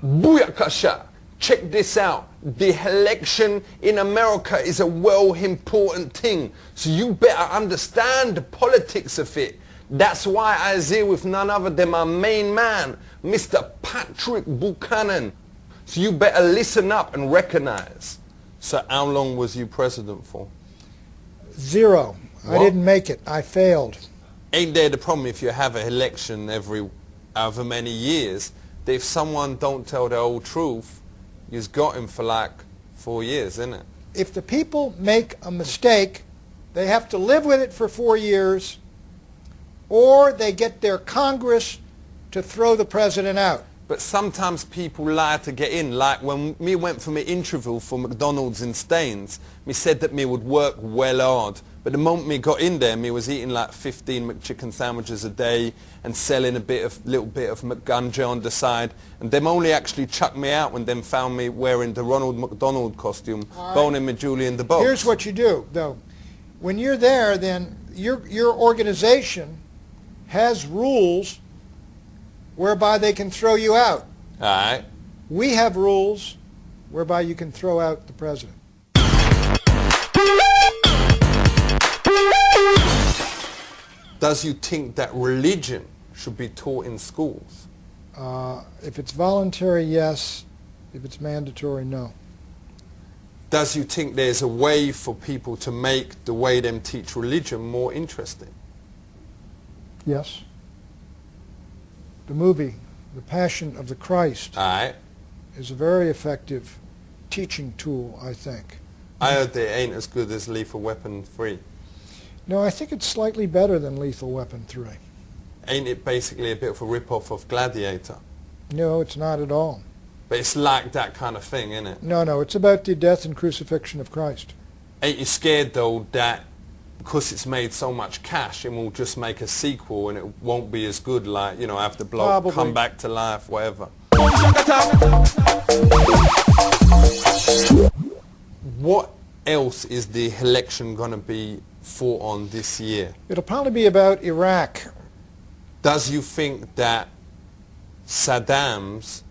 Booyakasha! Check this out. The election in America is a well important thing. So you better understand the politics of it. That's why I was here with none other than my main man, Mr. Patrick Buchanan. So you better listen up and recognize. So how long was you president for? 0. What? I didn't make it. I failed. Ain't there the problem if you have an election every however many years, that if someone don't tell the whole truth, you've got him for like 4 years, isn't it? If the people make a mistake, they have to live with it for 4 years, or they get their Congress to throw the president out. But sometimes people lie to get in. Like when me went for my interview for McDonald's in Staines, me said that me would work well hard. But the moment me got in there, me was eating like 15 McChicken sandwiches a day and selling a little bit of McGunja on the side. And them only actually chucked me out when them found me wearing the Ronald McDonald costume, boning me Julie in the box. Here's what you do, though. When you're there, then your organization has rules whereby they can throw you out. All right. We have rules whereby you can throw out the president. Does you think that religion should be taught in schools? If it's voluntary, yes. If it's mandatory, no. Does you think there's a way for people to make the way them teach religion more interesting? Yes. The movie, The Passion of the Christ, All right. is a very effective teaching tool, I think. I heard they ain't as good as Lethal Weapon 3. No, I think it's slightly better than Lethal Weapon 3. Ain't it basically a bit of a rip-off of Gladiator? No, it's not at all. But it's like that kind of thing, isn't it? No, it's about the death and crucifixion of Christ. Ain't you scared, though, that because it's made so much cash, it will just make a sequel and it won't be as good, like, you know, have the bloke Probably. come back to life, whatever? What else is the election going to be fought on this year? It'll probably be about Iraq. Does you think that Saddam's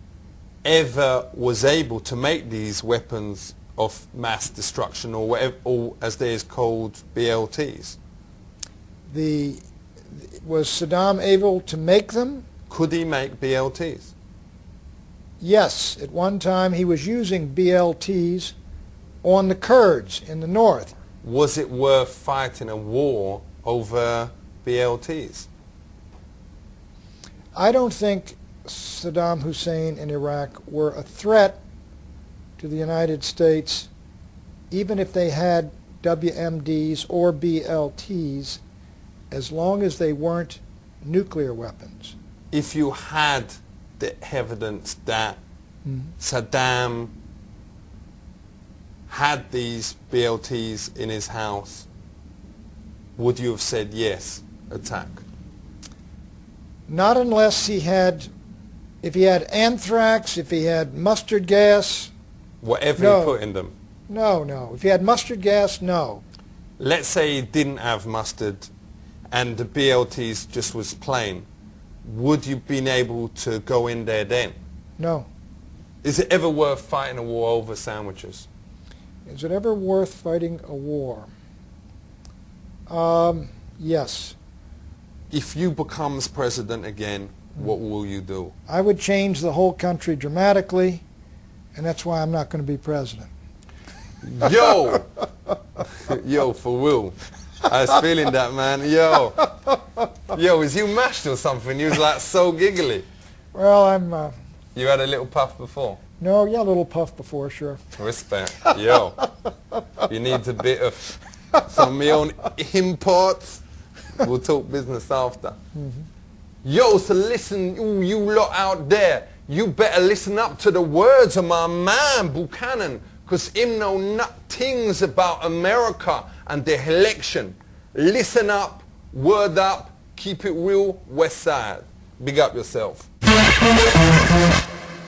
ever was able to make these weapons of mass destruction, or whatever, or as they is called, BLTs? Was Saddam able to make them? Could he make BLTs? Yes. At one time he was using BLTs on the Kurds in the north. Was it worth fighting a war over BLTs? I don't think Saddam Hussein and Iraq were a threat to the United States, even if they had WMDs or BLTs, as long as they weren't nuclear weapons. If you had the evidence that Saddam had these BLTs in his house, would you have said yes, attack? Not unless if he had anthrax, if he had mustard gas. Whatever No. he put in them. No. If he had mustard gas, no. Let's say he didn't have mustard and the BLTs just was plain. Would you been able to go in there then? No. Is it ever worth fighting a war over sandwiches? Is it ever worth fighting a war? Yes. If you becomes president again, what will you do? I would change the whole country dramatically, and that's why I'm not going to be president. Yo! Yo, for real. I was feeling that, man. Yo. Yo, was you mashed or something? You was like so giggly. Well, I'm... You had a little puff before? No, yeah, a little puff before, sure. Respect. Yo. You need a bit of some of my own imports. We'll talk business after. Yo, so listen, you lot out there, you better listen up to the words of my man Buchanan, because him know things about America and the election. Listen up, word up, keep it real, West Side. Big up yourself.